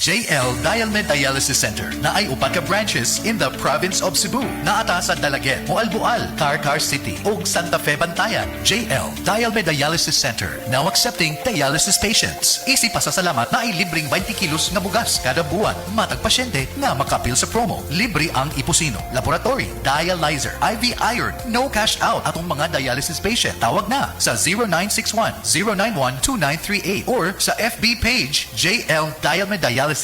JL Dialmed Dialysis Center na ay upat ka branches in the province of Cebu. Naata sa Dalaget, Moalboal, Carcar City ug Santa Fe Bantayan. JL Dialmed Dialysis Center now accepting dialysis patients. Easy pasasalamat na ay libreng 20 kilos nga bugas kada buwan. Matag pasyente nga makapil sa promo. Libre ang ipusino, laboratory, dialyzer, IV iron, no cash out atong mga dialysis patient. Tawag na sa 0961-091-2938 or sa FB page JL Dialmed Dialysis.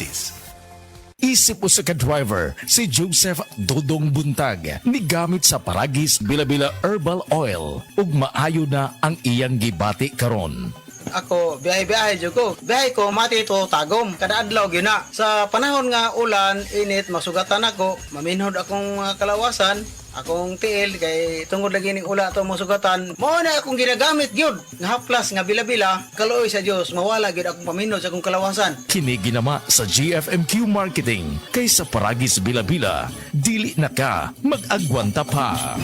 Isip mo sa ka-driver, si Joseph Dodong Buntag, nigamit sa Paragis Bila-Bila Herbal Oil, ug maayo na ang iyang gibati karon. Ako, biyahe-biyahe dyan ko. Biyahe ko, mati ito tagom. Kada adlaw yun na. Sa panahon nga ulan, init, masugatan ako. Maminhod akong kalawasan. Akong tiil, kay tungod lagi ning ula ito masugatan. Mao na akong ginagamit yun. Nga haplas, nga bila-bila. Kaluoy sa Diyos, mawala yun akong paminhod sa akong kalawasan. Kini ginama sa GFMQ Marketing, kay sa Paragis Bila-Bila, dili na ka mag-agwanta pa.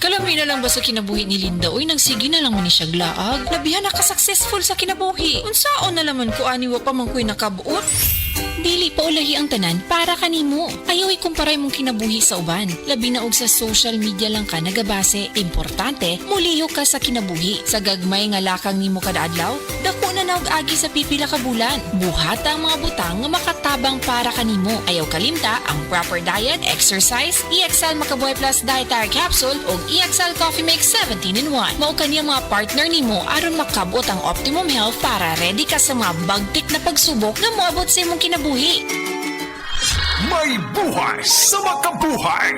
Kalamay na lang ba sa kinabuhi ni Linda? Uy, nagsige na lang mo ni siya glaag. Labihan na ka-successful sa kinabuhi. Unsaon na laman ko aniwa pa man ko'y nakabuot? Dili pa ulahi ang tanan para kanimo. Ayaw ikumparay mong kinabuhi sa uban. Labi na og sa social media lang ka nagabase. Importante, muliyo ka sa kinabuhi. Sa gagmay nga lakang nimo kada adlaw, dako na naog agi sa pipila ka bulan. Buhat ang mga butang nga makatabang para kanimo. Ayaw kalimta ang proper diet, exercise, EXL Makabuhay Plus Dietary Capsule o EXL Coffee Mix 17-in-1. Mao kaniyang mga partner nimo aron makabot ang optimum health para ready ka sa mga bagtik na pagsubok na moabot sa imong kinabuhi. May buhay sa makabuhay!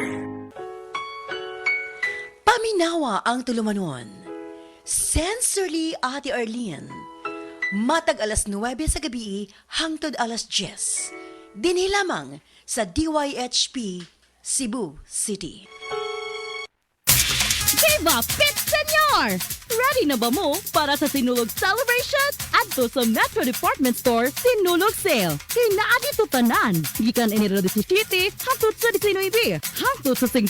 Paminawa ang tulumanon. Sensorily Ate Arlene. Matag alas 9 sa gabi hangtod alas 10. Dinhi lamang sa DYHP Cebu City. Viva Pit Senyor! Ready na ba mo para sa Sinulog Celebration? Adto sa Metro Department Store Sinulog Sale. Hinaadito tanan. Gikan ini 17 hangtod sa 19 hangtod sa 50%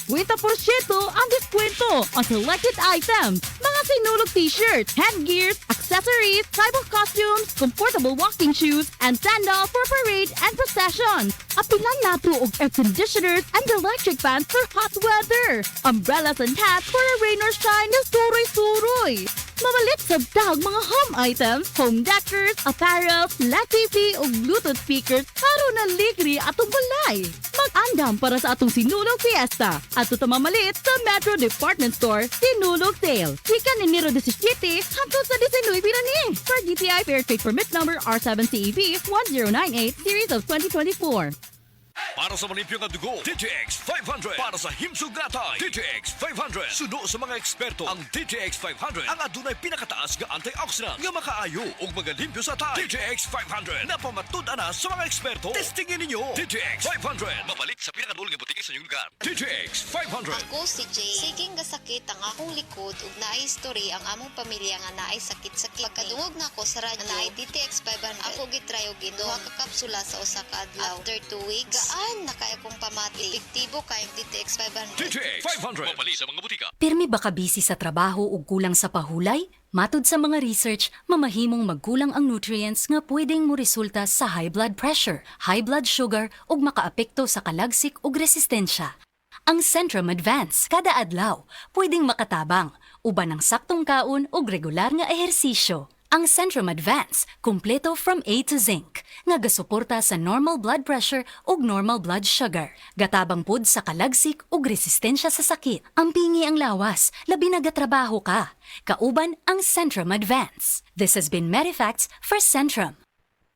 ang diskwento on selected items. Mga Sinulog t-shirts, headgears, accessories, tribal costumes, comfortable walking shoes, and sandals for parade and procession. Apilan nato og air conditioners and electric fans for hot weather. Umbrellas and hats for a rain or shine na suroy-suroy. Mamalit sa dag mga home items, home decors, apparel, LED TV o Bluetooth speakers para na ligri atong balay. Mag-andam para sa atong Sinulog Fiesta at ito mamalit sa Metro Department Store Sinulog Sale. Chikan Enero 17 hangtod sa 19 ni. For DTI Fair Trade Permit Number R7CEB 1098 Series of 2024. Para sa malimpyo nga dugo, DTX 500. Para sa himsog natay, DTX 500. Suno sa mga eksperto, ang DTX 500 ang adunay pinakataas nga antioxidant nga makaayo ug magalimpyo sa tay. DTX 500 na pamatud-an na sa mga eksperto. Testingin ninyo. DTX 500. Mabalik sa pinakadulong nga butika sa inyong lugar. DTX 500. Ako si Jay. Siging gasakit ang akong likod ug naay story ang among pamilya nga naay sakit-sakit. Pagkadungog na ako sa radyo, naay DTX 500. Ako gitry og duha ka kapsula sa usa ka adlaw. After 2 weeks, gaan na kaya kong pamati. Epektibo kayong DTX 500. DTX 500. Mabalik sa mga butika. Pirmi ba ka busy sa trabaho o kulang sa pahulay? Matud sa mga research, mamahimong magkulang ang nutrients nga pwedeng mo resulta sa high blood pressure, high blood sugar ug makaapekto sa kalagsik ug resistensya. Ang Centrum Advance kada adlaw pwedeng makatabang uban ng saktong kaon ug regular nga ehersisyo. Ang Centrum Advance, kumpleto from A to Zinc, nga gasuporta sa normal blood pressure ug normal blood sugar. Gatabang pud sa kalagsik ug resistensya sa sakit. Ang pingi ang lawas, labi na gatrabaho ka. Kauban ang Centrum Advance. This has been Medifacts for Centrum.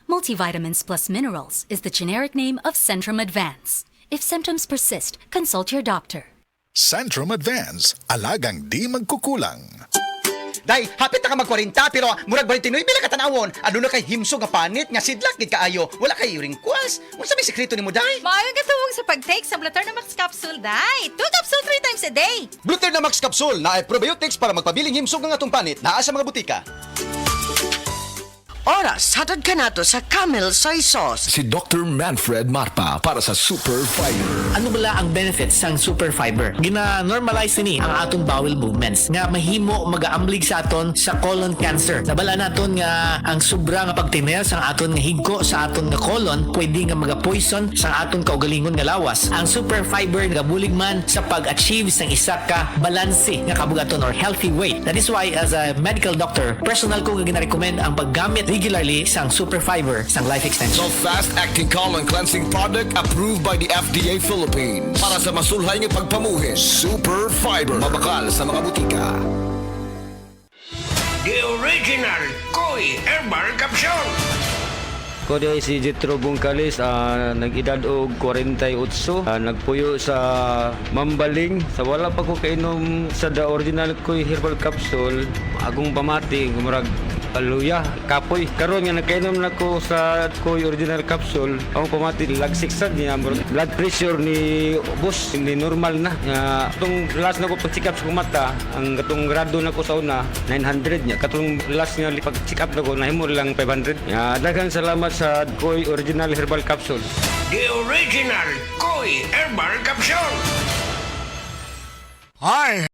Multivitamins plus minerals is the generic name of Centrum Advance. If symptoms persist, consult your doctor. Centrum Advance, alagang di magkukulang. Day, hapit na ka mag-40 pero murag 29 bila ka tanawon. Ano na kay himso nga panit nga sidlak gid kaayo. Wala kay wrinkles. Unsa may sekreto nimo, Day? Maayo nga tuwag sa pag-take sa Blutter na Max Capsule, Day. 2 capsule 3 times a day. Blutter na Max Capsule na ay probiotics para magpabiling himsog ng atong panit naa sa mga butika. Oras, hatod ka nato sa Camel Soy Sauce. Si Dr. Manfred Marpa para sa Super Fiber. Ano bala ang benefits sang super fiber? Gina-normalize ni ang atong bowel movements nga mahimo magaamblig sa aton sa colon cancer. Nabala naton nga ang sobra nga pagtiner sang aton nga higko sa aton nga colon pwede nga maga-poison sang aton kaugalingon nga lawas. Ang super fiber gabulig man sa pag-achieve sang isa ka balanse nga kabugaton or healthy weight. That is why as a medical doctor, personal ko nga gina-recommend ang paggamit regularly sang super fiber sang life extension. The fast-acting colon cleansing product approved by the FDA Philippines. Para sa masulhay ng pagpamuhin, Super Fiber. Mabakal sa mga butika. The original Koi Herbal Capsule. Ko di si Jetro Bungkalis, nag-edad og 48, nagpuyo sa Mambaling. Sa wala pa ko kainom sa the original Koi Herbal Capsule, agong pamati, gumurag paluya, kapoy. Karon nga nagkainom na ko sa Koi Original Capsule, akong pamati, lagsiksan niya, blood pressure ni boss, hindi normal na. Itong last na ko pag-check up sa mata, ang katong grado na ko sa una, 900 niya. Katong last nga pag-check up na ko, nahimo lang 500. Daghang salamat sa Koi Original Herbal Capsule. The original Koi Herbal Capsule. Hi,